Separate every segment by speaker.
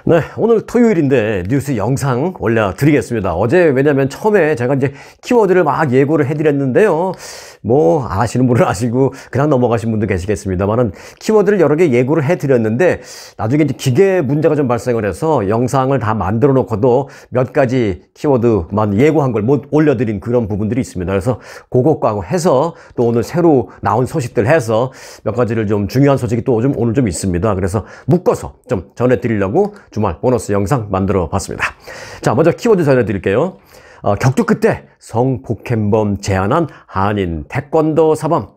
Speaker 1: 네, 오늘 토요일인데 뉴스 영상 올려드리겠습니다. 어제 왜냐면 처음에 제가 이제 키워드를 막 예고를 해드렸는데요. 뭐 아시는 분은 아시고 그냥 넘어가신 분도 계시겠습니다만은 키워드를 여러 개 예고를 해드렸는데 나중에 이제 기계 문제가 좀 발생을 해서 영상을 다 만들어 놓고도 몇 가지 키워드만 예고한 걸 못 올려드린 그런 부분들이 있습니다. 그래서 그것과 해서 또 오늘 새로 나온 소식들 해서 몇 가지를 좀 중요한 소식이 또 오늘 좀 있습니다. 그래서 묶어서 좀 전해드리려고 주말 보너스 영상 만들어 봤습니다. 자, 먼저 키워드 전해드릴게요. 격투 끝에 성폭행범 제한한 한인 태권도 사범.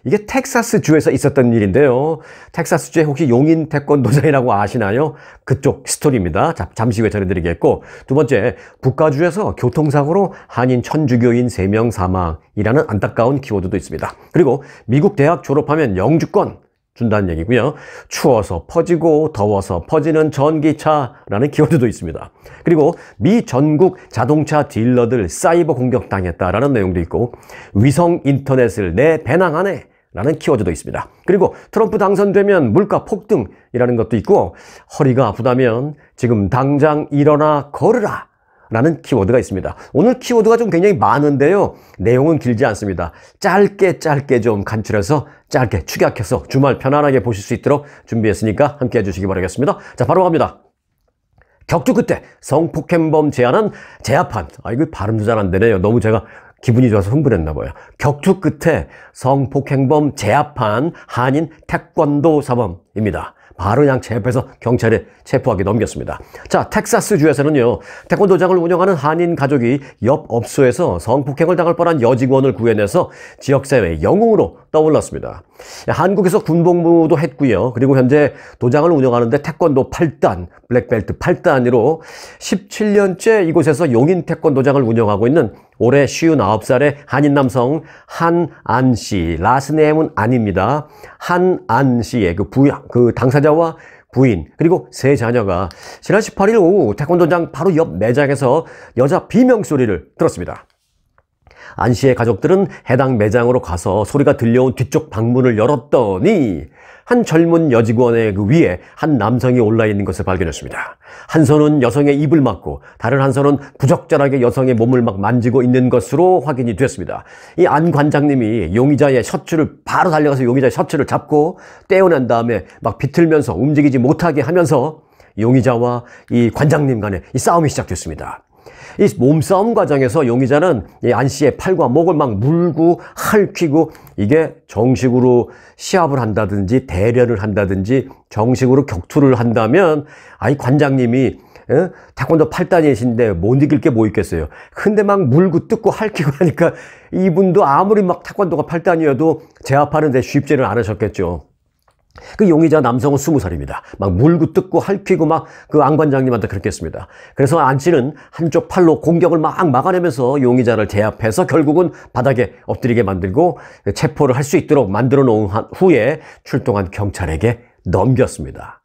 Speaker 1: 이게 텍사스주에서 있었던 일인데요. 텍사스주에 혹시 용인 태권도장이라고 아시나요? 그쪽 스토리입니다. 자, 잠시 후에 전해드리겠고, 두 번째, 북가주에서 교통사고로 한인 천주교인 3명 사망이라는 안타까운 키워드도 있습니다. 그리고 미국 대학 졸업하면 영주권 준다는 얘기고요. 추워서 퍼지고 더워서 퍼지는 전기차라는 키워드도 있습니다. 그리고 미 전국 자동차 딜러들 사이버 공격당했다라는 내용도 있고, 위성 인터넷을 내 배낭 안에 라는 키워드도 있습니다. 그리고 트럼프 당선되면 물가 폭등이라는 것도 있고, 허리가 아프다면 지금 당장 일어나 걸으라 라는 키워드가 있습니다. 오늘 키워드가 좀 굉장히 많은데요. 내용은 길지 않습니다. 짧게 좀 간추려서 짧게 축약해서 주말 편안하게 보실 수 있도록 준비했으니까 함께 해주시기 바라겠습니다. 자, 바로 갑니다. 격투 끝에 성폭행범 제한한 제압한. 이거 발음도 잘 안 되네요. 너무 제가 기분이 좋아서 흥분했나 봐요. 격투 끝에 성폭행범 제압한 한인 태권도 사범입니다. 바로 그냥 제압해서 경찰에 체포하게 넘겼습니다. 자, 텍사스주에서는요, 태권도장을 운영하는 한인 가족이 옆 업소에서 성폭행을 당할 뻔한 여직원을 구해내서 지역사회의 영웅으로 떠올랐습니다. 한국에서 군복무도 했고요. 그리고 현재 도장을 운영하는데 태권도 8단, 블랙벨트 8단으로 17년째 이곳에서 용인 태권도장을 운영하고 있는 올해 59살의 한인 남성 한안 씨, 라스네임은 아닙니다. 한안 씨의 그 당사자와 부인 그리고 3자녀가 지난 18일 오후 태권도장 바로 옆 매장에서 여자 비명소리를 들었습니다. 안 씨의 가족들은 해당 매장으로 가서 소리가 들려온 뒤쪽 방문을 열었더니 한 젊은 여직원의 그 위에 한 남성이 올라있는 것을 발견했습니다. 한 손은 여성의 입을 막고 다른 한 손은 부적절하게 여성의 몸을 막 만지고 있는 것으로 확인이 됐습니다. 이 안 관장님이 용의자의 셔츠를 바로 달려가서 용의자의 셔츠를 잡고 떼어낸 다음에 막 비틀면서 움직이지 못하게 하면서 용의자와 이 관장님 간에 이 싸움이 시작됐습니다. 이 몸싸움 과정에서 용의자는 안 씨의 팔과 목을 막 물고 핥히고, 이게 정식으로 시합을 한다든지 대련을 한다든지 정식으로 격투를 한다면 이 관장님이 태권도 8단이신데 못 이길 게 뭐 있겠어요. 근데 막 물고 뜯고 핥히고 하니까 이분도 아무리 막 태권도가 8단이어도 제압하는데 쉽지는 않으셨겠죠. 그 용의자 남성은 20살입니다. 막 물고 뜯고 핥히고 막 그 안 관장님한테 그렇게 했습니다. 그래서 안 씨는 한쪽 팔로 공격을 막 막아내면서 용의자를 제압해서 결국은 바닥에 엎드리게 만들고 체포를 할 수 있도록 만들어 놓은 후에 출동한 경찰에게 넘겼습니다.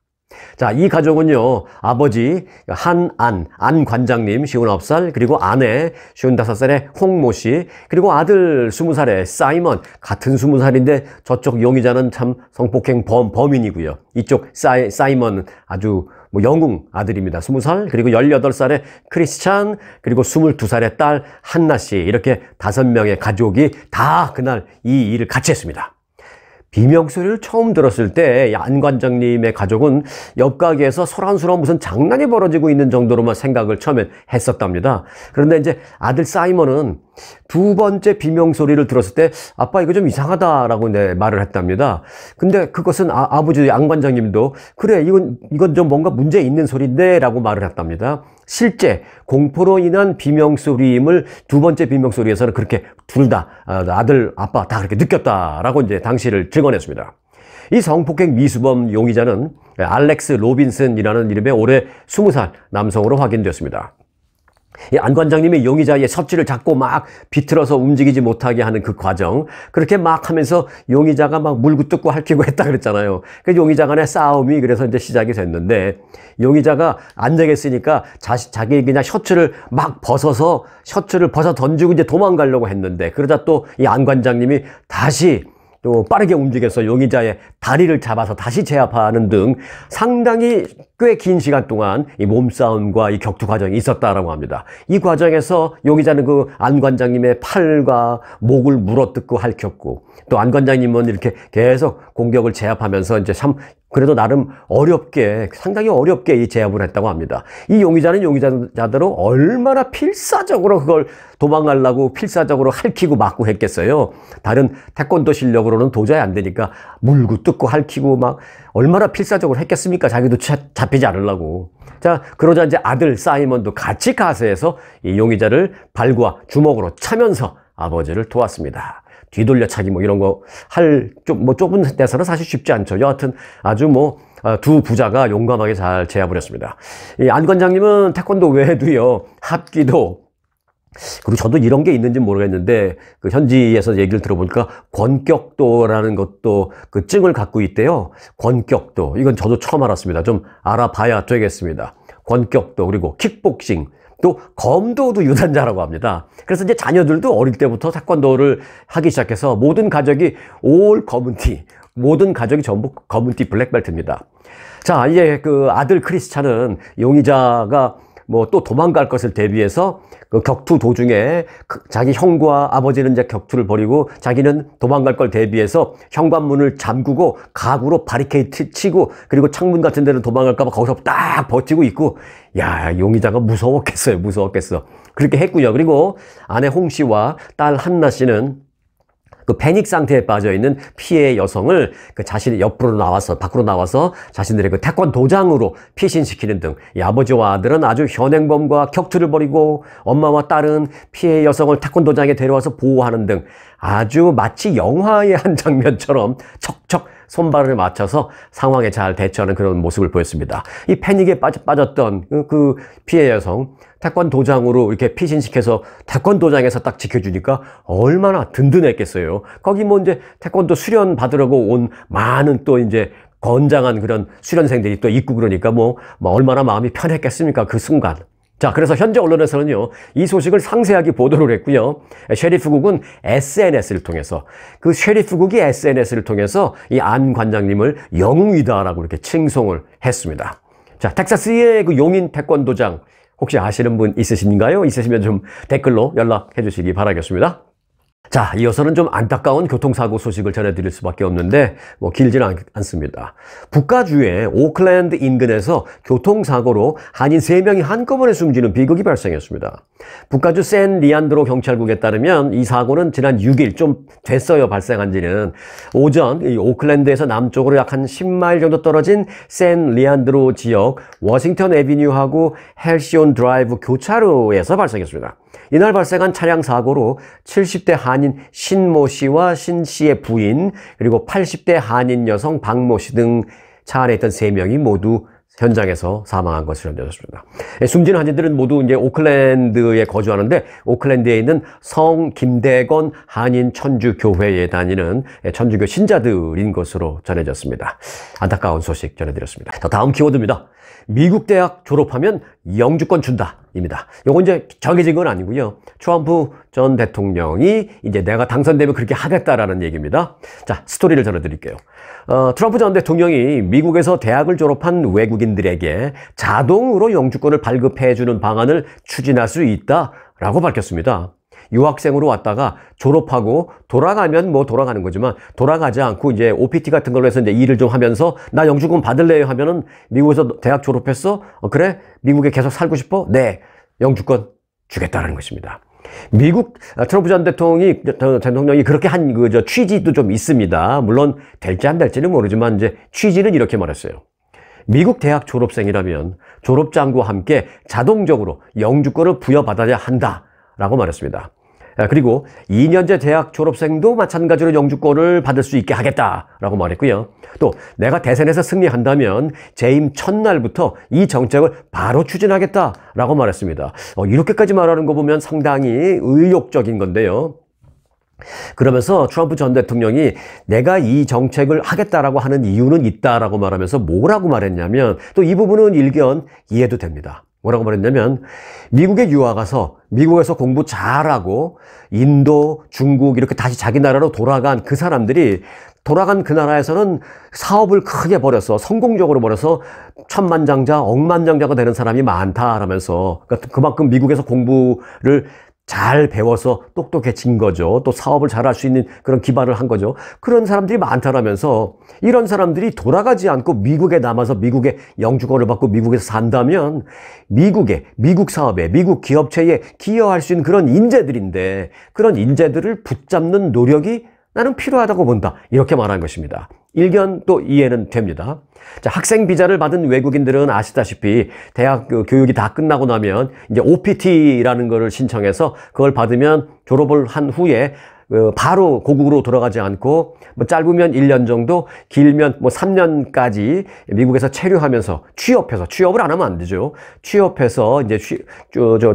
Speaker 1: 자, 이 가족은요, 아버지 안 관장님 59살, 그리고 아내 55살의 홍모 씨, 그리고 아들 20살의 사이먼, 같은 20살인데 저쪽 용의자는 참 성폭행 범인이고요. 이쪽 사이먼은 아주 영웅 아들입니다. 20살, 그리고 18살의 크리스찬, 그리고 22살의 딸 한나 씨, 이렇게 5명의 가족이 다 그날 이 일을 같이 했습니다. 비명소리를 처음 들었을 때 안 관장님의 가족은 옆 가게에서 소란스러운 무슨 장난이 벌어지고 있는 정도로만 생각을 처음엔 했었답니다. 그런데 이제 아들 사이먼은 두 번째 비명소리를 들었을 때 아빠 이거 좀 이상하다라고 말을 했답니다. 근데 그것은 아버지 안 관장님도 그래 이건 좀 뭔가 문제 있는 소리인데 라고 말을 했답니다. 실제 공포로 인한 비명소리임을 두 번째 비명소리에서는 그렇게 둘 다 아들 아빠 다 그렇게 느꼈다라고 이제 당시를 증언했습니다. 이 성폭행 미수범 용의자는 알렉스 로빈슨이라는 이름의 올해 20살 남성으로 확인됐습니다. 이 안 관장님이 용의자의 셔츠를 잡고 막 비틀어서 움직이지 못하게 하는 그 과정, 그렇게 막 하면서 용의자가 막 물고 뜯고 핥히고 했다 그랬잖아요. 그 용의자 간의 싸움이 그래서 이제 시작이 됐는데, 용의자가 안 되겠으니까 자기 그냥 셔츠를 막 셔츠를 벗어 던지고 이제 도망가려고 했는데, 그러자 또 이 안 관장님이 다시 또 빠르게 움직여서 용의자의 다리를 잡아서 다시 제압하는 등 상당히 꽤 긴 시간 동안 이 몸싸움과 이 격투 과정이 있었다라고 합니다. 이 과정에서 용의자는 그 안 관장님의 팔과 목을 물어뜯고 핥혔고, 또 안 관장님은 이렇게 계속 공격을 제압하면서 이제 참 그래도 나름 어렵게, 상당히 어렵게 이 제압을 했다고 합니다. 이 용의자는 용의자대로 얼마나 필사적으로 그걸 도망가려고 필사적으로 핥히고 맞고 했겠어요. 다른 태권도 실력으로는 도저히 안 되니까 물고 뜯고 핥히고 막 얼마나 필사적으로 했겠습니까? 자기도 잡히지 않으려고. 자, 그러자 이제 아들 사이먼도 같이 가세해서 이 용의자를 발과 주먹으로 차면서 아버지를 도왔습니다. 뒤돌려차기 뭐 이런 거 뭐 좁은 데서는 사실 쉽지 않죠. 여하튼 아주 두 부자가 용감하게 잘 제압을 했습니다. 이 안 관장님은 태권도 외에도요, 합기도, 그리고 저도 이런 게 있는지 모르겠는데, 그 현지에서 얘기를 들어보니까 권격도라는 것도 그 증을 갖고 있대요. 권격도. 이건 저도 처음 알았습니다. 좀 알아봐야 되겠습니다. 권격도, 그리고 킥복싱, 또 검도도 유단자라고 합니다. 그래서 이제 자녀들도 어릴 때부터 태권도를 하기 시작해서 모든 가족이 올 검은티, 모든 가족이 전부 검은티 블랙벨트입니다. 자, 이제 그 아들 크리스찬은 용의자가 또 도망갈 것을 대비해서 그 격투 도중에 자기 형과 아버지는 이제 격투를 벌이고 자기는 도망갈 걸 대비해서 현관문을 잠그고 가구로 바리케이트 치고, 그리고 창문 같은 데는 도망갈까 봐 거기서 딱 버티고 있고, 야, 용의자가 무서웠겠어요. 그렇게 했고요. 그리고 아내 홍 씨와 딸 한나 씨는 그 패닉 상태에 빠져 있는 피해 여성을 그 자신의 밖으로 나와서 자신들의 그 태권도장으로 피신시키는 등, 이 아버지와 아들은 아주 현행범과 격투를 벌이고, 엄마와 딸은 피해 여성을 태권도장에 데려와서 보호하는 등 아주 마치 영화의 한 장면처럼 척척 손발을 맞춰서 상황에 잘 대처하는 그런 모습을 보였습니다. 이 패닉에 빠졌던 그 피해 여성, 태권도장으로 이렇게 피신시켜서 태권도장에서 딱 지켜주니까 얼마나 든든했겠어요. 거기 이제 태권도 수련 받으려고 온 많은 또 이제 건장한 그런 수련생들이 또 있고, 그러니까 얼마나 마음이 편했겠습니까? 그 순간. 자, 그래서 현재 언론에서는요, 이 소식을 상세하게 보도를 했고요. 셰리프국은 SNS를 통해서, 그 셰리프국이 SNS를 통해서 이 안 관장님을 영웅이다라고 이렇게 칭송을 했습니다. 자, 텍사스의 그 용인 태권도장 혹시 아시는 분 있으신가요? 있으시면 좀 댓글로 연락해 주시기 바라겠습니다. 자, 이어서는 좀 안타까운 교통사고 소식을 전해드릴 수밖에 없는데 길지는 않습니다. 북가주의 오클랜드 인근에서 교통사고로 한인 3명이 한꺼번에 숨지는 비극이 발생했습니다. 북가주 샌 리안드로 경찰국에 따르면 이 사고는 지난 6일, 좀 됐어요, 발생한 지는. 오전 이 오클랜드에서 남쪽으로 약 한 10마일 정도 떨어진 샌 리안드로 지역 워싱턴 애비뉴하고 헬시온 드라이브 교차로에서 발생했습니다. 이날 발생한 차량 사고로 70대 한인 신모 씨와 신 씨의 부인, 그리고 80대 한인 여성 박모 씨 등 차 안에 있던 3명이 모두 현장에서 사망한 것으로 전해졌습니다. 숨진 환자들은 모두 이제 오클랜드에 거주하는데, 오클랜드에 있는 성 김대건 한인 천주교회에 다니는 천주교 신자들인 것으로 전해졌습니다. 안타까운 소식 전해드렸습니다. 자, 다음 키워드입니다. 미국 대학 졸업하면 영주권 준다 입니다. 요건 이제 정해진 건 아니고요. 트럼프 전 대통령이 이제 내가 당선되면 그렇게 하겠다라는 얘기입니다. 자, 스토리를 전해드릴게요. 트럼프 전 대통령이 미국에서 대학을 졸업한 외국인들에게 자동으로 영주권을 발급해주는 방안을 추진할 수 있다라고 밝혔습니다. 유학생으로 왔다가 졸업하고 돌아가면 돌아가는 거지만, 돌아가지 않고 이제 OPT 같은 걸로 해서 이제 일을 좀 하면서 나 영주권 받을래요 하면은, 미국에서 대학 졸업했어? 그래? 미국에 계속 살고 싶어? 네. 영주권 주겠다는 것입니다. 미국 트럼프 전 대통령이 그렇게 한 취지도 좀 있습니다. 물론 될지 안 될지는 모르지만 이제 취지는 이렇게 말했어요. 미국 대학 졸업생이라면 졸업장과 함께 자동적으로 영주권을 부여받아야 한다라고 말했습니다. 그리고 2년제 대학 졸업생도 마찬가지로 영주권을 받을 수 있게 하겠다라고 말했고요. 또 내가 대선에서 승리한다면 재임 첫날부터 이 정책을 바로 추진하겠다라고 말했습니다. 이렇게까지 말하는 거 보면 상당히 의욕적인 건데요. 그러면서 트럼프 전 대통령이 내가 이 정책을 하겠다라고 하는 이유는 있다라고 말하면서 뭐라고 말했냐면, 또 이 부분은 일견 이해도 됩니다. 뭐라고 말했냐면 미국에 유학 가서 미국에서 공부 잘하고 인도, 중국 이렇게 다시 자기 나라로 돌아간 그 사람들이 돌아간 그 나라에서는 사업을 크게 벌여서 성공적으로 벌여서 천만장자, 억만장자가 되는 사람이 많다라면서 그러니까 그만큼 미국에서 공부를 잘 배워서 똑똑해진 거죠. 또 사업을 잘할 수 있는 그런 기반을 한 거죠. 그런 사람들이 많다라면서 이런 사람들이 돌아가지 않고 미국에 남아서 미국의 영주권을 받고 미국에서 산다면 미국 사업에, 미국 기업체에 기여할 수 있는 그런 인재들인데 그런 인재들을 붙잡는 노력이 나는 필요하다고 본다. 이렇게 말한 것입니다. 일견 또 이해는 됩니다. 자, 학생 비자를 받은 외국인들은 아시다시피 대학 교육이 다 끝나고 나면 이제 OPT라는 거를 신청해서 그걸 받으면 졸업을 한 후에 바로 고국으로 돌아가지 않고 뭐 짧으면 1년 정도, 길면 뭐 3년까지 미국에서 체류하면서 취업을 안 하면 안 되죠. 취업해서 이제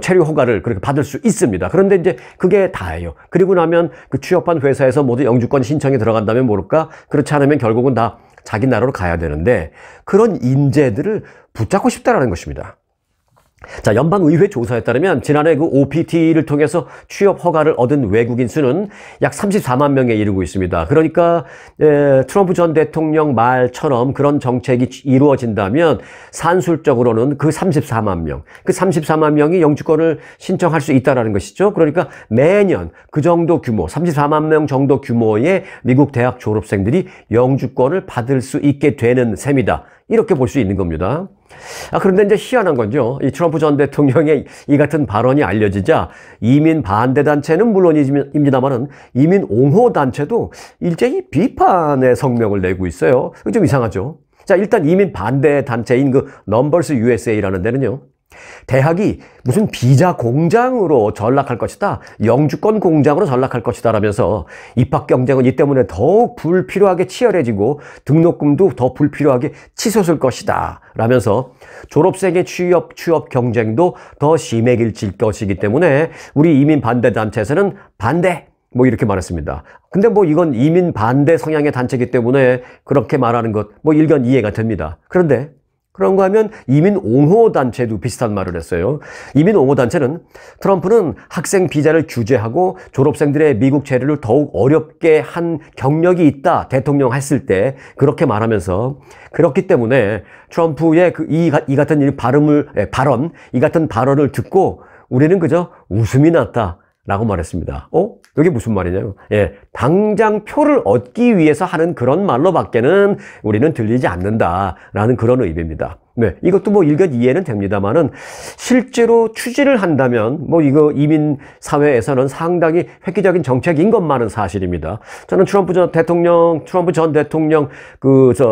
Speaker 1: 체류 허가를 그렇게 받을 수 있습니다. 그런데 이제 그게 다예요. 그리고 나면 그 취업한 회사에서 모두 영주권 신청이 들어간다면 모를까? 그렇지 않으면 결국은 다 자기 나라로 가야 되는데 그런 인재들을 붙잡고 싶다라는 것입니다. 자, 연방의회 조사에 따르면 지난해 그 OPT를 통해서 취업 허가를 얻은 외국인 수는 약 34만 명에 이르고 있습니다. 그러니까 트럼프 전 대통령 말처럼 그런 정책이 이루어진다면 산술적으로는 그 34만 명이 영주권을 신청할 수 있다는 것이죠. 그러니까 매년 그 정도 규모, 34만 명 정도 규모의 미국 대학 졸업생들이 영주권을 받을 수 있게 되는 셈이다. 이렇게 볼 수 있는 겁니다. 그런데 이제 희한한 건요. 이 트럼프 전 대통령의 이 같은 발언이 알려지자 이민 반대 단체는 물론입니다만은 이민 옹호 단체도 일제히 비판의 성명을 내고 있어요. 좀 이상하죠. 자, 일단 이민 반대 단체인 그 넘버스 USA라는 데는요. 대학이 무슨 비자 공장으로 전락할 것이다. 영주권 공장으로 전락할 것이다 라면서 입학 경쟁은 이 때문에 더욱 불필요하게 치열해지고 등록금도 더 불필요하게 치솟을 것이다 라면서 졸업생의 취업 경쟁도 더 심해질 것이기 때문에 우리 이민 반대 단체에서는 반대 뭐 이렇게 말했습니다. 근데 뭐 이건 이민 반대 성향의 단체이기 때문에 그렇게 말하는 것 뭐 일견 이해가 됩니다. 그런데 그런가 하면 이민 옹호 단체도 비슷한 말을 했어요. 이민 옹호 단체는 트럼프는 학생 비자를 규제하고 졸업생들의 미국 체류를 더욱 어렵게 한 경력이 있다. 대통령 했을 때 그렇게 말하면서 그렇기 때문에 트럼프의 이 같은 이 같은 발언을 듣고 우리는 그저 웃음이 났다. 라고 말했습니다. 이게 무슨 말이냐요? 예, 당장 표를 얻기 위해서 하는 그런 말로밖에는 우리는 들리지 않는다라는 그런 의미입니다. 네, 이것도 뭐 일견 이해는 됩니다만은 실제로 추진을 한다면 뭐 이거 이민 사회에서는 상당히 획기적인 정책인 것만은 사실입니다. 저는 트럼프 전 대통령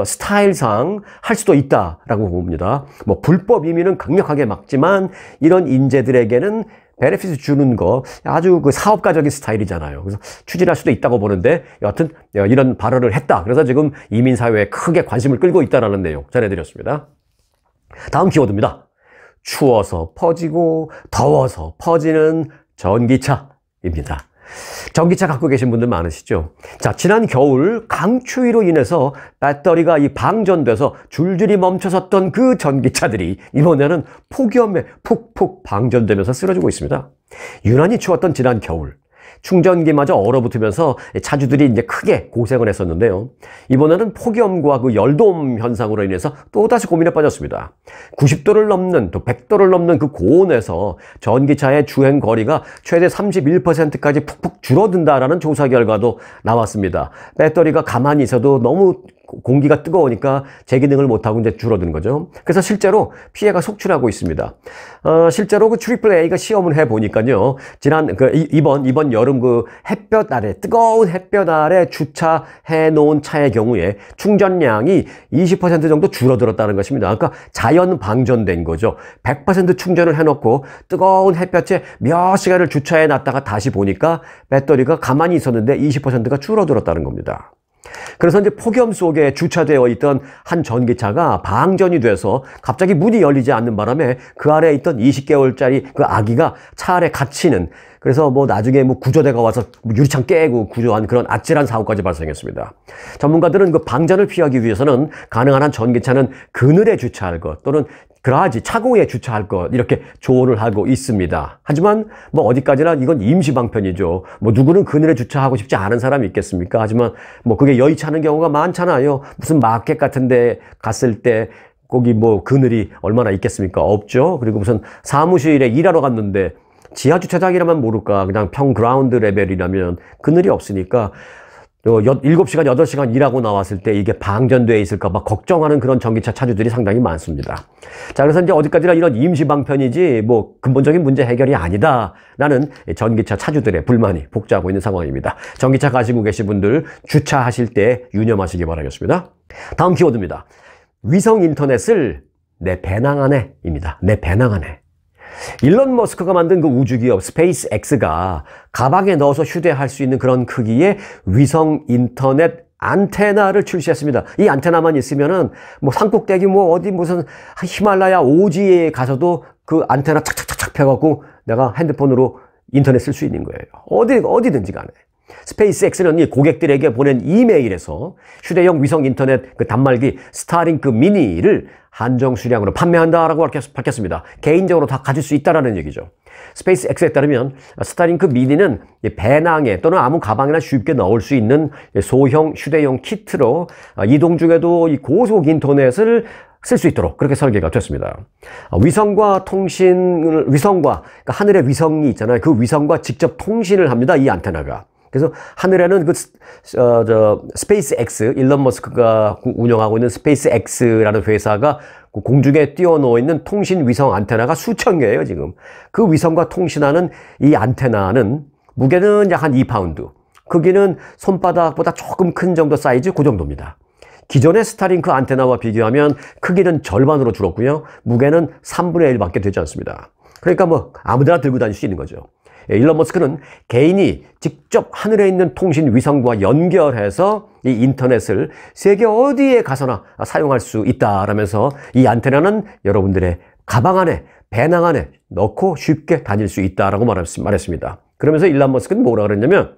Speaker 1: 스타일상 할 수도 있다라고 봅니다. 뭐 불법 이민은 강력하게 막지만 이런 인재들에게는 베네핏을 주는 거 아주 그 사업가적인 스타일이잖아요. 그래서 추진할 수도 있다고 보는데 여하튼 이런 발언을 했다. 그래서 지금 이민사회에 크게 관심을 끌고 있다는 내용 전해드렸습니다. 다음 키워드입니다. 추워서 퍼지고 더워서 퍼지는 전기차입니다. 전기차 갖고 계신 분들 많으시죠? 자, 지난 겨울 강추위로 인해서 배터리가 방전돼서 줄줄이 멈춰섰던 그 전기차들이 이번에는 폭염에 푹푹 방전되면서 쓰러지고 있습니다. 유난히 추웠던 지난 겨울. 충전기마저 얼어붙으면서 차주들이 이제 크게 고생을 했었는데요. 이번에는 폭염과 그 열돔 현상으로 인해서 또다시 고민에 빠졌습니다. 90도를 넘는 또 100도를 넘는 그 고온에서 전기차의 주행 거리가 최대 31%까지 푹푹 줄어든다라는 조사 결과도 나왔습니다. 배터리가 가만히 있어도 너무 공기가 뜨거우니까 제 기능을 못하고 이제 줄어드는 거죠. 그래서 실제로 피해가 속출하고 있습니다. 실제로 그 AAA가 시험을 해보니까요. 이번 여름 그 햇볕 아래, 뜨거운 햇볕 아래 주차해 놓은 차의 경우에 충전량이 20% 정도 줄어들었다는 것입니다. 그러니까 자연 방전된 거죠. 100% 충전을 해놓고 뜨거운 햇볕에 몇 시간을 주차해 놨다가 다시 보니까 배터리가 가만히 있었는데 20%가 줄어들었다는 겁니다. 그래서 이제 폭염 속에 주차되어 있던 한 전기차가 방전이 돼서 갑자기 문이 열리지 않는 바람에 그 아래에 있던 20개월짜리 그 아기가 차 안에 갇히는, 그래서 뭐 나중에 뭐 구조대가 와서 유리창 깨고 구조한 그런 아찔한 사고까지 발생했습니다. 전문가들은 그 방전을 피하기 위해서는 가능한 한 전기차는 그늘에 주차할 것 또는 그러하지 차고에 주차할 것 이렇게 조언을 하고 있습니다. 하지만 뭐 어디까지나 이건 임시방편이죠. 뭐 누구는 그늘에 주차하고 싶지 않은 사람이 있겠습니까? 하지만 뭐 그게 여의치 않은 경우가 많잖아요. 무슨 마켓 같은 데 갔을 때 거기 뭐 그늘이 얼마나 있겠습니까? 없죠. 그리고 무슨 사무실에 일하러 갔는데 지하주차장이라면 모를까 그냥 평그라운드 레벨이라면 그늘이 없으니까 7시간, 8시간 일하고 나왔을 때 이게 방전되어 있을까 봐 걱정하는 그런 전기차 차주들이 상당히 많습니다. 자, 그래서 이제 어디까지나 이런 임시방편이지 뭐 근본적인 문제 해결이 아니다라는 전기차 차주들의 불만이 복잡하고 있는 상황입니다. 전기차 가지고 계신 분들 주차하실 때 유념하시기 바라겠습니다. 다음 키워드입니다. 위성 인터넷을 내 배낭 안에입니다. 내 배낭 안에. 일론 머스크가 만든 그 우주기업 스페이스X가 가방에 넣어서 휴대할 수 있는 그런 크기의 위성 인터넷 안테나를 출시했습니다. 이 안테나만 있으면은 뭐 산꼭대기 뭐 어디 무슨 히말라야 오지에 가서도 그 안테나 착착착착 펴갖고 내가 핸드폰으로 인터넷 쓸 수 있는 거예요. 어디든지 간에. 스페이스X는 이 고객들에게 보낸 이메일에서 휴대용 위성 인터넷 그 단말기 스타링크 미니를 한정 수량으로 판매한다라고 밝혔습니다. 개인적으로 다 가질 수 있다라는 얘기죠. 스페이스X에 따르면 스타링크 미니는 배낭에 또는 아무 가방이나 쉽게 넣을 수 있는 소형 휴대용 키트로 이동 중에도 이 고속 인터넷을 쓸 수 있도록 그렇게 설계가 됐습니다. 위성과 그러니까 하늘에 위성이 있잖아요. 그 위성과 직접 통신을 합니다. 이 안테나가. 그래서 하늘에는 스페이스X, 일론 머스크가 운영하고 있는 스페이스X라는 회사가 공중에 띄워놓고 있는 통신 위성 안테나가 수천 개예요, 지금. 그 위성과 통신하는 이 안테나는 무게는 약 한 2파운드, 크기는 손바닥보다 조금 큰 정도 사이즈, 그 정도입니다. 기존의 스타링크 안테나와 비교하면 크기는 절반으로 줄었고요. 무게는 3분의 1밖에 되지 않습니다. 그러니까 뭐 아무데나 들고 다닐 수 있는 거죠. 일론 머스크는 개인이 직접 하늘에 있는 통신 위성과 연결해서 이 인터넷을 세계 어디에 가서나 사용할 수 있다라면서 이 안테나는 여러분들의 가방 안에, 배낭 안에 넣고 쉽게 다닐 수 있다라고 말했습니다. 그러면서 일론 머스크는 뭐라 그랬냐면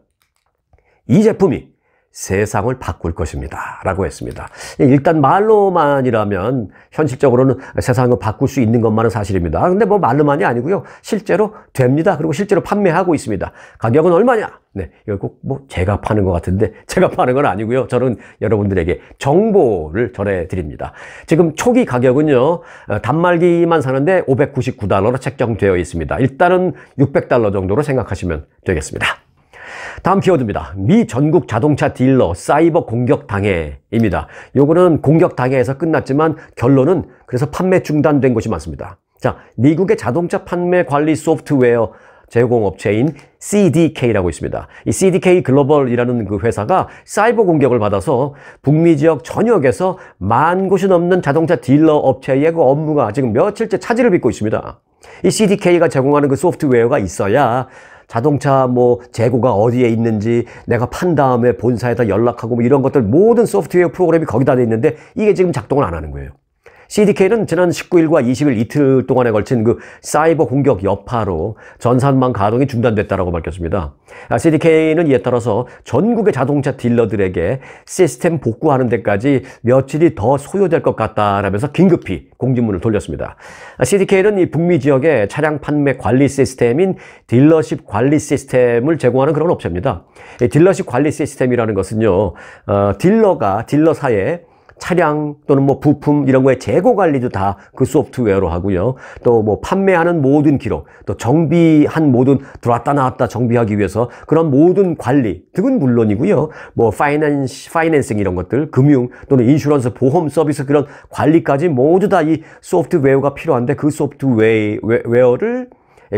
Speaker 1: 이 제품이 세상을 바꿀 것입니다 라고 했습니다. 일단 말로만이라면 현실적으로는 세상을 바꿀 수 있는 것만은 사실입니다. 근데 뭐 말로만이 아니고요, 실제로 됩니다. 그리고 실제로 판매하고 있습니다. 가격은 얼마냐? 네, 이거 꼭 뭐 제가 파는 것 같은데 제가 파는 건 아니고요, 저는 여러분들에게 정보를 전해드립니다. 지금 초기 가격은요, 단말기만 사는데 $599로 책정되어 있습니다. 일단은 $600 정도로 생각하시면 되겠습니다. 다음 키워드입니다. 미 전국 자동차 딜러 사이버 공격당해입니다. 요거는 공격당해에서 끝났지만 결론은 그래서 판매 중단된 곳이 많습니다. 자, 미국의 자동차 판매 관리 소프트웨어 제공업체인 CDK라고 있습니다. 이 CDK 글로벌이라는 그 회사가 사이버 공격을 받아서 북미 지역 전역에서 10,000곳이 넘는 자동차 딜러 업체의 그 업무가 지금 며칠째 차질을 빚고 있습니다. 이 CDK가 제공하는 그 소프트웨어가 있어야 자동차 뭐 재고가 어디에 있는지 내가 판 다음에 본사에다 연락하고 뭐 이런 것들 모든 소프트웨어 프로그램이 거기다 돼 있는데 이게 지금 작동을 안 하는 거예요. CDK는 지난 19일과 20일 이틀 동안에 걸친 그 사이버 공격 여파로 전산망 가동이 중단됐다고 밝혔습니다. CDK는 이에 따라서 전국의 자동차 딜러들에게 시스템 복구하는 데까지 며칠이 더 소요될 것 같다라면서 긴급히 공지문을 돌렸습니다. CDK는 이 북미 지역의 차량 판매 관리 시스템인 딜러십 관리 시스템을 제공하는 그런 업체입니다. 딜러십 관리 시스템이라는 것은요, 딜러사에 차량 또는 뭐 부품 이런 거에 재고 관리도 다 그 소프트웨어로 하고요. 또 뭐 판매하는 모든 기록, 또 정비한 모든 들어왔다 나왔다 정비하기 위해서 그런 모든 관리 등은 물론이고요. 뭐 파이낸싱 이런 것들, 금융 또는 인슈런스, 보험 서비스 그런 관리까지 모두 다 이 소프트웨어가 필요한데 그 소프트웨어를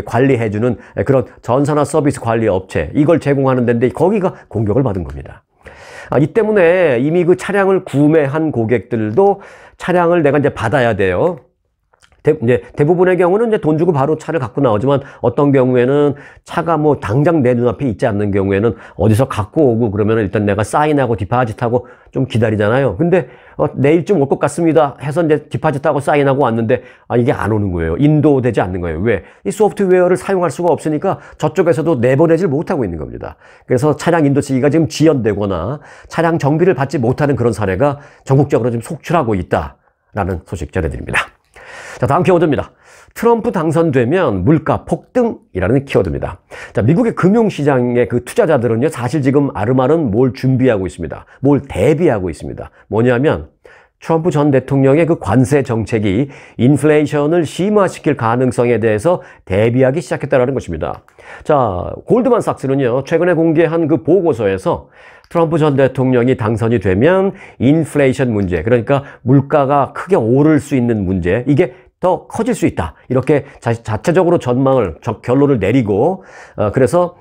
Speaker 1: 관리해주는 그런 전산화 서비스 관리 업체, 이걸 제공하는 데인데 거기가 공격을 받은 겁니다. 이 때문에 이미 그 차량을 구매한 고객들도 차량을 내가 이제 받아야 돼요. 대부분의 경우는 이제 돈 주고 바로 차를 갖고 나오지만 어떤 경우에는 차가 뭐 당장 내 눈앞에 있지 않는 경우에는 어디서 갖고 오고 그러면 일단 내가 사인하고 디파짓하고 좀 기다리잖아요. 근데 내일쯤 올 것 같습니다 해서 이제 디파짓하고 사인하고 왔는데 이게 안 오는 거예요. 인도되지 않는 거예요. 왜? 이 소프트웨어를 사용할 수가 없으니까 저쪽에서도 내보내질 못하고 있는 겁니다. 그래서 차량 인도 시기가 지금 지연되거나 차량 정비를 받지 못하는 그런 사례가 전국적으로 지금 속출하고 있다라는 소식 전해드립니다. 자, 자, 다음 키워드입니다. 트럼프 당선되면 물가 폭등이라는 키워드입니다. 자, 미국의 금융시장의 그 투자자들은요, 사실 지금 아름아름 뭘 준비하고 있습니다. 뭘 대비하고 있습니다. 뭐냐면, 트럼프 전 대통령의 그 관세 정책이 인플레이션을 심화시킬 가능성에 대해서 대비하기 시작했다는 것입니다. 자, 골드만삭스는요, 최근에 공개한 그 보고서에서 트럼프 전 대통령이 당선이 되면 인플레이션 문제, 그러니까 물가가 크게 오를 수 있는 문제, 이게 더 커질 수 있다. 이렇게 자체적으로 결론을 내리고, 그래서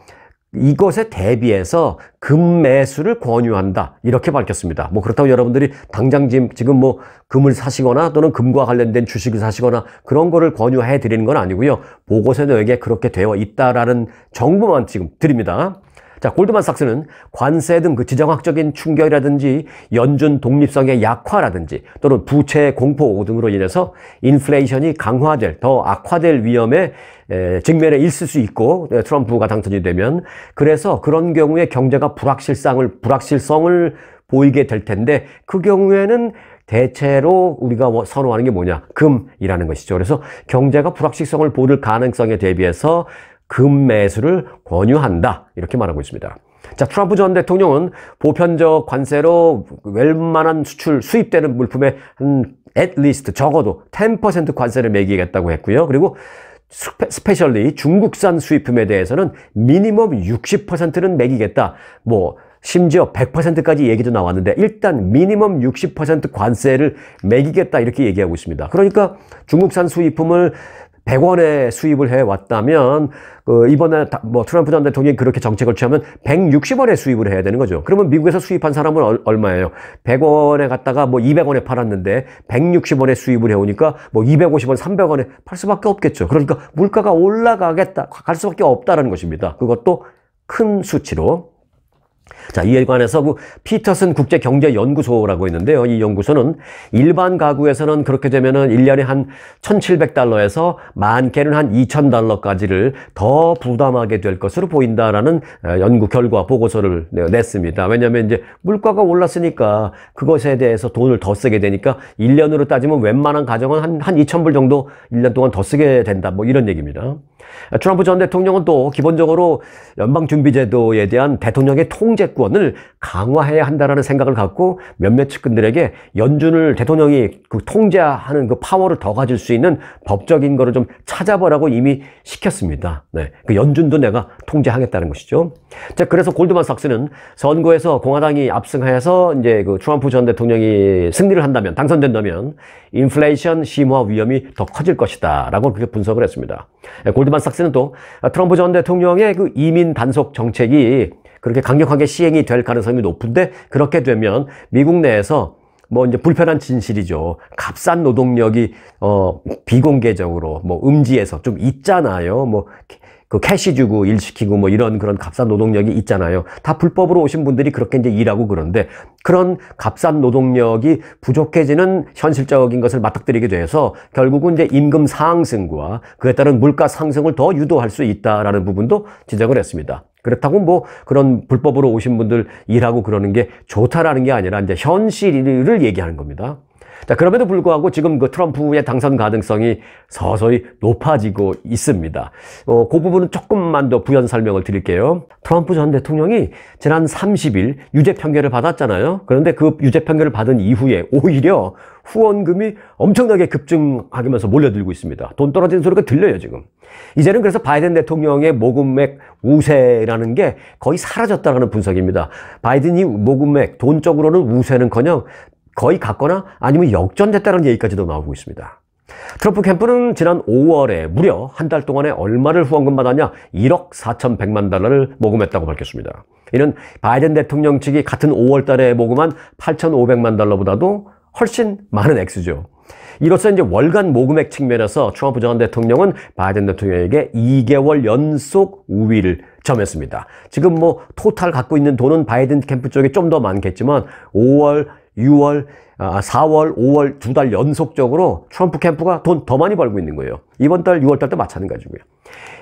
Speaker 1: 이것에 대비해서 금 매수를 권유한다. 이렇게 밝혔습니다. 뭐 그렇다고 여러분들이 당장 지금 뭐 금을 사시거나 또는 금과 관련된 주식을 사시거나 그런 거를 권유해 드리는 건 아니고요. 보고서 내용에 그렇게 되어 있다라는 정보만 지금 드립니다. 자, 골드만삭스는 관세 등 그 지정학적인 충격이라든지 연준 독립성의 약화라든지 또는 부채 공포 등으로 인해서 인플레이션이 더 악화될 위험에 직면해 있을 수 있고, 트럼프가 당선이 되면, 그래서 그런 경우에 경제가 불확실성을 보이게 될 텐데, 그 경우에는 대체로 우리가 선호하는 게 뭐냐? 금이라는 것이죠. 그래서 경제가 불확실성을 보일 가능성에 대비해서 금 매수를 권유한다. 이렇게 말하고 있습니다. 자, 트럼프 전 대통령은 보편적 관세로 웬만한 수입되는 물품에 at least 적어도 10% 관세를 매기겠다고 했고요. 그리고 스페셜리 중국산 수입품에 대해서는 미니멈 60%는 매기겠다. 뭐 심지어 100%까지 얘기도 나왔는데 일단 미니멈 60% 관세를 매기겠다 이렇게 얘기하고 있습니다. 그러니까 중국산 수입품을 100원에 수입을 해왔다면 이번에 트럼프 전 대통령이 그렇게 정책을 취하면 160원에 수입을 해야 되는 거죠. 그러면 미국에서 수입한 사람은 얼마예요? 100원에 갔다가 200원에 팔았는데 160원에 수입을 해오니까 250원, 300원에 팔 수밖에 없겠죠. 그러니까 물가가 갈 수밖에 없다는 것입니다. 그것도 큰 수치로. 자, 이에 관해서 피터슨 국제경제연구소라고 있는데요. 이 연구소는 일반 가구에서는 그렇게 되면은 1년에 한 $1,700에서 많게는 한 $2,000까지를 더 부담하게 될 것으로 보인다라는 연구 결과 보고서를 냈습니다. 왜냐하면 이제 물가가 올랐으니까 그것에 대해서 돈을 더 쓰게 되니까 1년으로 따지면 웬만한 가정은 한 $2,000 정도 1년 동안 더 쓰게 된다. 뭐 이런 얘기입니다. 트럼프 전 대통령은 또 기본적으로 연방준비제도에 대한 대통령의 통제권을 강화해야 한다는 생각을 갖고 몇몇 측근들에게 연준을 대통령이 통제하는 그 파워를 더 가질 수 있는 법적인 거를 좀 찾아보라고 이미 시켰습니다. 네, 그 연준도 내가 통제하겠다는 것이죠. 자, 그래서 골드만삭스는 선거에서 공화당이 압승해서 이제 트럼프 전 대통령이 승리를 한다면, 당선된다면 인플레이션 심화 위험이 더 커질 것이다 라고 그렇게 분석을 했습니다. 골드만삭스는 또 트럼프 전 대통령의 그 이민 단속 정책이 그렇게 강력하게 시행이 될 가능성이 높은데, 그렇게 되면 미국 내에서 이제 불편한 진실이죠. 값싼 노동력이 비공개적으로 음지에서 좀 있잖아요. 그 캐시 주고 일 시키고 이런 그런 값싼 노동력이 있잖아요. 다 불법으로 오신 분들이 그렇게 이제 일하고 그런데, 그런 값싼 노동력이 부족해지는 현실적인 것을 맞닥뜨리게 돼서 결국은 이제 임금 상승과 그에 따른 물가 상승을 더 유도할 수 있다라는 부분도 지적을 했습니다. 그렇다고 그런 불법으로 오신 분들 일하고 그러는 게 좋다라는 게 아니라 이제 현실을 얘기하는 겁니다. 자, 그럼에도 불구하고 지금 그 트럼프의 당선 가능성이 서서히 높아지고 있습니다. 그 부분은 조금만 더 부연 설명을 드릴게요. 트럼프 전 대통령이 지난 30일 유죄 판결을 받았잖아요. 그런데 그 유죄 판결을 받은 이후에 오히려 후원금이 엄청나게 급증하면서 몰려들고 있습니다. 돈 떨어지는 소리가 들려요, 지금. 이제는 그래서 바이든 대통령의 모금액 우세라는 게 거의 사라졌다는 분석입니다. 바이든이 모금액, 돈적으로는 우세는커녕 거의 같거나 아니면 역전됐다는 얘기까지도 나오고 있습니다. 트럼프 캠프는 지난 5월에 무려 한 달 동안에 얼마를 후원금 받았냐? 1억 4,100만 달러를 모금했다고 밝혔습니다. 이는 바이든 대통령 측이 같은 5월 달에 모금한 8,500만 달러보다도 훨씬 많은 액수죠. 이로써 이제 월간 모금액 측면에서 트럼프 전 대통령은 바이든 대통령에게 2개월 연속 우위를 점했습니다. 지금 토탈 갖고 있는 돈은 바이든 캠프 쪽에 좀 더 많겠지만 5월, 6월, 4월, 5월 두 달 연속적으로 트럼프 캠프가 돈 더 많이 벌고 있는 거예요. 이번 달 6월 달도 마찬가지고요.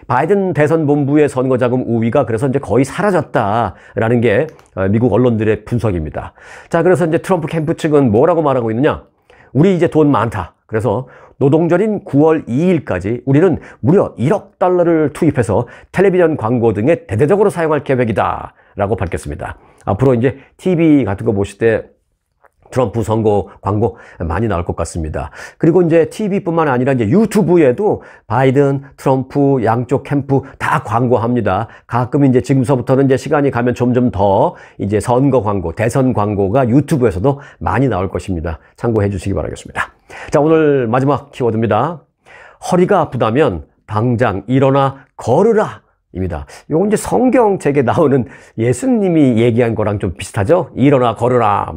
Speaker 1: 바이든 대선 본부의 선거 자금 우위가 그래서 이제 거의 사라졌다라는 게 미국 언론들의 분석입니다. 자, 그래서 이제 트럼프 캠프 측은 뭐라고 말하고 있느냐? 우리 이제 돈 많다. 그래서 노동절인 9월 2일까지 우리는 무려 1억 달러를 투입해서 텔레비전 광고 등에 대대적으로 사용할 계획이다 라고 밝혔습니다. 앞으로 이제 TV 같은 거 보실 때 트럼프 선거 광고 많이 나올 것 같습니다. 그리고 이제 TV뿐만 아니라 이제 유튜브에도 바이든, 트럼프 양쪽 캠프 다 광고합니다. 가끔 이제 지금서부터는 이제 시간이 가면 점점 더 이제 선거 광고, 대선 광고가 유튜브에서도 많이 나올 것입니다. 참고해 주시기 바라겠습니다. 자, 오늘 마지막 키워드입니다. 허리가 아프다면 당장 일어나 걸으라. 입니다. 요건 이제 성경책에 나오는 예수님이 얘기한 거랑 좀 비슷하죠? 일어나 걸으라.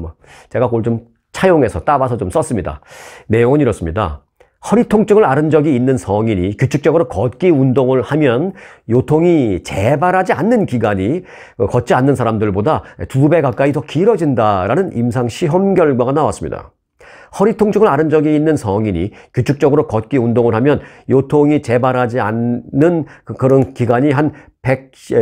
Speaker 1: 제가 그걸 좀 차용해서 따봐서 좀 썼습니다. 내용은 이렇습니다. 허리 통증을 앓은 적이 있는 성인이 규칙적으로 걷기 운동을 하면 요통이 재발하지 않는 기간이 걷지 않는 사람들보다 2배 가까이 더 길어진다라는 임상 시험 결과가 나왔습니다. 허리 통증을 앓은 적이 있는 성인이 규칙적으로 걷기 운동을 하면 요통이 재발하지 않는 그런 기간이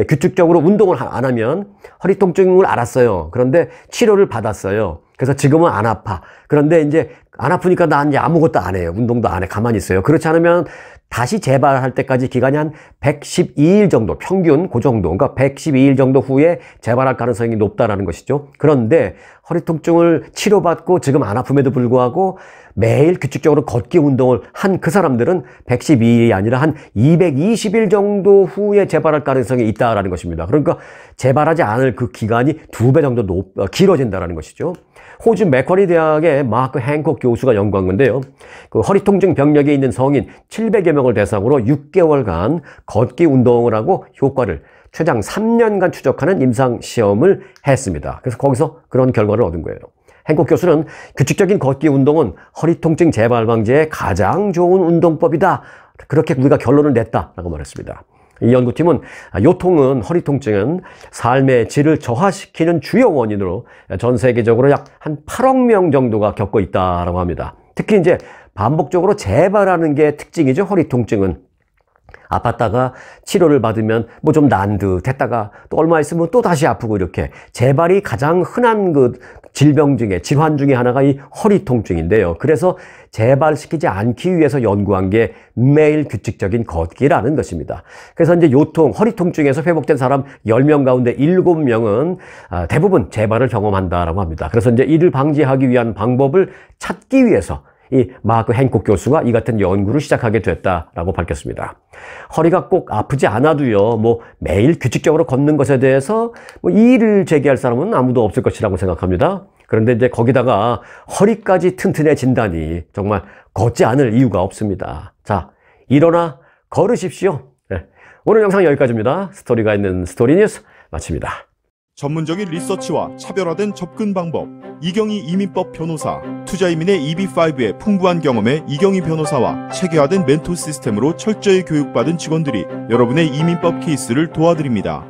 Speaker 1: 규칙적으로 운동을 안 하면 허리 통증을 앓았어요. 그런데 치료를 받았어요. 그래서 지금은 안 아파. 그런데 이제 안 아프니까 난 이제 아무것도 안 해요. 운동도 안 해. 가만히 있어요. 그렇지 않으면 다시 재발할 때까지 기간이 한 112일 정도, 평균 그 정도, 그러니까 112일 정도 후에 재발할 가능성이 높다라는 것이죠. 그런데 허리 통증을 치료받고 지금 안 아픔에도 불구하고 매일 규칙적으로 걷기 운동을 한 그 사람들은 112일이 아니라 한 220일 정도 후에 재발할 가능성이 있다라는 것입니다. 그러니까 재발하지 않을 그 기간이 2배 정도 길어진다라는 것이죠. 호주 맥쿼리 대학의 마크 행콕 교수가 연구한 건데요. 그 허리 통증 병력이 있는 성인 700여 명을 대상으로 6개월간 걷기 운동을 하고 효과를 최장 3년간 추적하는 임상 시험을 했습니다. 그래서 거기서 그런 결과를 얻은 거예요. 행콕 교수는 규칙적인 걷기 운동은 허리 통증 재발 방지에 가장 좋은 운동법이다. 그렇게 우리가 결론을 냈다라고 말했습니다. 이 연구팀은 요통은, 허리 통증은 삶의 질을 저하시키는 주요 원인으로 전 세계적으로 약 한 8억 명 정도가 겪고 있다라고 합니다. 특히 이제 반복적으로 재발하는 게 특징이죠. 허리 통증은. 아팠다가 치료를 받으면 뭐 좀 나은 듯 했다가 또 얼마 있으면 또 다시 아프고 이렇게 재발이 가장 흔한 그 질병 중에, 질환 중에 하나가 이 허리 통증인데요. 그래서 재발시키지 않기 위해서 연구한 게 매일 규칙적인 걷기라는 것입니다. 그래서 이제 요통, 허리 통증에서 회복된 사람 10명 가운데 7명은 대부분 재발을 경험한다라고 합니다. 그래서 이제 이를 방지하기 위한 방법을 찾기 위해서 이 마크 행콕 교수가 이 같은 연구를 시작하게 됐다라고 밝혔습니다. 허리가 꼭 아프지 않아도요, 뭐 매일 규칙적으로 걷는 것에 대해서 뭐 이의를 제기할 사람은 아무도 없을 것이라고 생각합니다. 그런데 이제 거기다가 허리까지 튼튼해진다니 정말 걷지 않을 이유가 없습니다. 자, 일어나 걸으십시오. 네. 오늘 영상 여기까지입니다. 스토리가 있는 스토리뉴스 마칩니다.
Speaker 2: 전문적인 리서치와 차별화된 접근 방법, 이경희 이민법 변호사, 투자이민의 EB5의 풍부한 경험에 이경희 변호사와 체계화된 멘토 시스템으로 철저히 교육받은 직원들이 여러분의 이민법 케이스를 도와드립니다.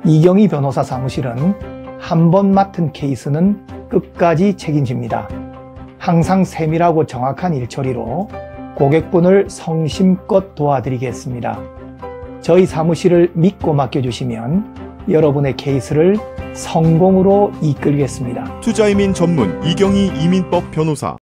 Speaker 3: 이경희 변호사 사무실은 한 번 맡은 케이스는 끝까지 책임집니다. 항상 세밀하고 정확한 일처리로 고객분을 성심껏 도와드리겠습니다. 저희 사무실을 믿고 맡겨주시면 여러분의 케이스를 성공으로 이끌겠습니다.
Speaker 2: 투자이민 전문 이경희 이민법 변호사.